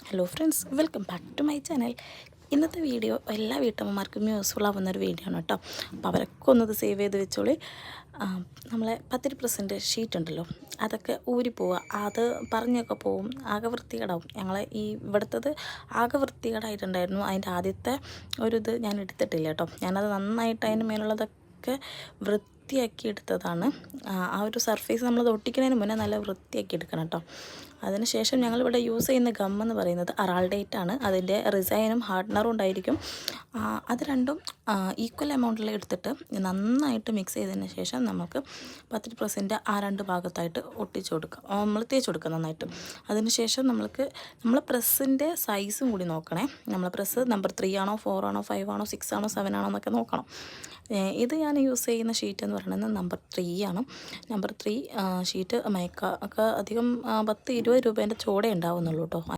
Hello friends, welcome back to my channel. ഇന്നത്തെ video എല്ലാ വീട്ടമ്മമാർക്കും യൂസ്ഫുൾ ആവുന്നൊരു വീഡിയോ ആണ് കേട്ടോ. അപ്പോൾ അവരൊക്കെ ഒന്നത് സേവ് ചെയ്ത് വെച്ചോളി. നമ്മളെ 10% ഷീറ്റ് ഉണ്ടല്ലോ, അതൊക്കെ ഊരിപ്പോവുക, അത് പറഞ്ഞൊക്കെ പോവും, ആകെ വൃത്തികേടാവും. ഞങ്ങൾ ഇവിടുത്തത് ആകെ വൃത്തികേടായിട്ടുണ്ടായിരുന്നു. അതിൻ്റെ ആദ്യത്തെ ഇത് ഞാൻ എടുത്തിട്ടില്ല കേട്ടോ. ഞാനത് നന്നായിട്ട് അതിന് മേലുള്ളതൊക്കെ വൃത്തിയാക്കി എടുത്തതാണ്. ആ ഒരു സർഫേസ് നമ്മൾ ഒട്ടിക്കുന്നതിന് മുന്നേ നല്ല വൃത്തിയാക്കി എടുക്കണം കേട്ടോ. അതിനുശേഷം ഞങ്ങളിവിടെ യൂസ് ചെയ്യുന്ന ഗമ്മെന്ന് പറയുന്നത് അറാൾഡേറ്റ് ആണ്. അതിൻ്റെ റിസൈനും ഹാർഡ്നറും ഉണ്ടായിരിക്കും. അത് രണ്ടും ഈക്വൽ എമൗണ്ടിൽ എടുത്തിട്ട് നന്നായിട്ട് മിക്സ് ചെയ്തതിന് ശേഷം നമുക്ക് 10% ആ രണ്ട് ഭാഗത്തായിട്ട് ഒട്ടിച്ചു കൊടുക്കുക, നമ്മൾ തേച്ച് കൊടുക്കുക നന്നായിട്ട്. അതിനുശേഷം നമ്മൾ പ്രസ്സിൻ്റെ സൈസും കൂടി നോക്കണേ. നമ്മൾ പ്രസ് നമ്പർ 3 ആണോ 4 ആണോ 5 ആണോ 6 ആണോ 7 ആണോ എന്നൊക്കെ നോക്കണം. ഇത് ഞാൻ യൂസ് ചെയ്യുന്ന ഷീറ്റ് എന്ന് പറയുന്നത് നമ്പർ 3 ആണ്. നമ്പർ 3 ഷീറ്റ് മയക്ക ഒക്കെ അധികം 10-20 രൂപേൻ്റെ ചോടെ ഉണ്ടാവുന്നുള്ളൂ കേട്ടോ.